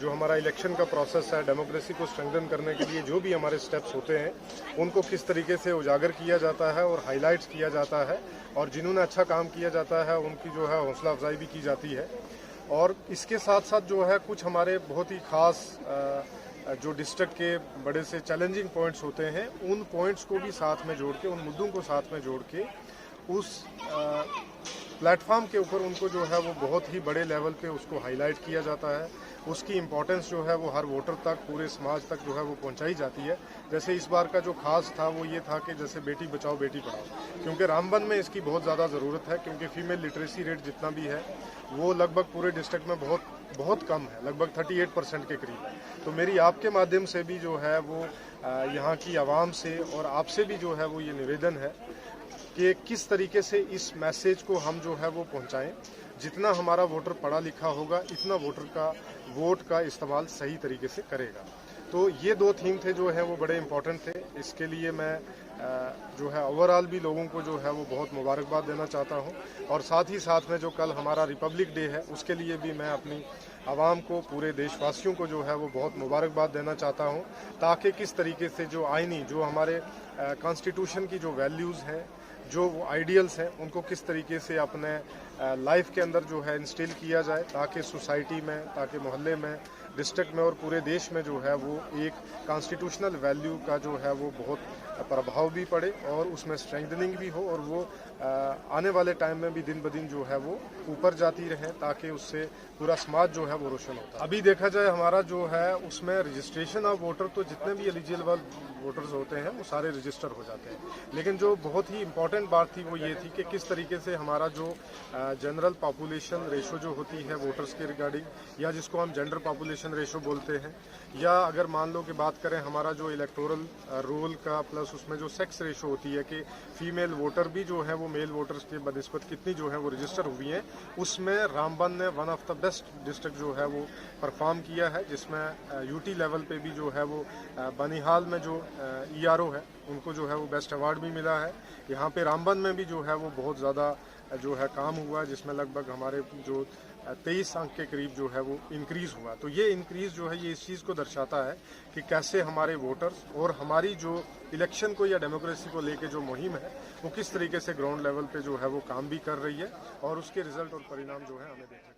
जो हमारा इलेक्शन का प्रोसेस है, डेमोक्रेसी को स्ट्रेंथन करने के लिए जो भी हमारे स्टेप्स होते हैं उनको किस तरीके से उजागर किया जाता है और हाईलाइट्स किया जाता है, और जिन्होंने अच्छा काम किया जाता है उनकी जो है हौसला अफजाई भी की जाती है। और इसके साथ साथ जो है कुछ हमारे बहुत ही खास जो डिस्ट्रिक्ट के बड़े से चैलेंजिंग पॉइंट्स होते हैं उन पॉइंट्स को भी साथ में जोड़ के, उन मुद्दों को साथ में जोड़ के उस प्लेटफॉर्म के ऊपर उनको जो है वो बहुत ही बड़े लेवल पे उसको हाईलाइट किया जाता है। उसकी इम्पोर्टेंस जो है वो हर वोटर तक, पूरे समाज तक जो है वो पहुंचाई जाती है। जैसे इस बार का जो खास था वो ये था कि जैसे बेटी बचाओ बेटी पढ़ाओ, क्योंकि रामबन में इसकी बहुत ज़्यादा ज़रूरत है, क्योंकि फीमेल लिटरेसी रेट जितना भी है वो लगभग पूरे डिस्ट्रिक्ट में बहुत कम है, लगभग 38% के करीब है। तो मेरी आपके माध्यम से भी जो है वो यहाँ की आवाम से और आपसे भी जो है वो ये निवेदन है कि किस तरीके से इस मैसेज को हम जो है वो पहुंचाएं। जितना हमारा वोटर पढ़ा लिखा होगा इतना वोटर का वोट का इस्तेमाल सही तरीके से करेगा। तो ये दो थीम थे जो है वो बड़े इम्पोर्टेंट थे। इसके लिए मैं जो है ओवरऑल भी लोगों को जो है वो बहुत मुबारकबाद देना चाहता हूँ, और साथ ही साथ में जो कल हमारा रिपब्लिक डे है उसके लिए भी मैं अपनी आवाम को, पूरे देशवासियों को जो है वो बहुत मुबारकबाद देना चाहता हूँ, ताकि किस तरीके से जो आईनी, जो हमारे कॉन्स्टिट्यूशन की जो वैल्यूज़ हैं, जो वो आइडियल्स हैं, उनको किस तरीके से अपने लाइफ के अंदर जो है इंस्टिल किया जाए, ताकि सोसाइटी में, ताकि मोहल्ले में, डिस्ट्रिक्ट में और पूरे देश में जो है वो एक कॉन्स्टिट्यूशनल वैल्यू का जो है वो बहुत प्रभाव भी पड़े और उसमें स्ट्रेंथनिंग भी हो, और वो आने वाले टाइम में भी दिन ब दिन जो है वो ऊपर जाती रहे, ताकि उससे पूरा समाज जो है वो रोशन होता है। अभी देखा जाए हमारा जो है उसमें रजिस्ट्रेशन ऑफ वोटर, तो जितने भी एलिजिबल वोटर्स होते हैं वो सारे रजिस्टर हो जाते हैं, लेकिन जो बहुत ही इम्पोर्टेंट बात थी वो ये थी कि किस तरीके से हमारा जो जनरल पॉपुलेशन रेशो जो होती है वोटर्स के रिगार्डिंग, या जिसको हम जेंडर पॉपुलेशन रेशो बोलते हैं, या अगर मान लो कि बात करें हमारा जो इलेक्टोरल रोल का, प्लस उसमें जो सेक्स रेशो होती है कि फीमेल वोटर भी जो है वो मेल वोटर्स के बनिस्बत कितनी जो है वो रजिस्टर हुई हैं, उसमें रामबन ने one of the best district जो है वो परफॉर्म किया है, जिसमें यूटी लेवल पे भी जो है वो बनिहाल में जो ERO है उनको जो है वो बेस्ट अवार्ड भी मिला है। यहाँ पे रामबन में भी जो है वो बहुत ज़्यादा जो है काम हुआ, जिसमें लगभग हमारे जो 23 अंक के करीब जो है वो इंक्रीज़ हुआ। तो ये इंक्रीज़ जो है ये इस चीज़ को दर्शाता है कि कैसे हमारे वोटर्स और हमारी जो इलेक्शन को या डेमोक्रेसी को लेके जो मुहिम है वो किस तरीके से ग्राउंड लेवल पे जो है वो काम भी कर रही है, और उसके रिजल्ट और परिणाम जो है हमें देखना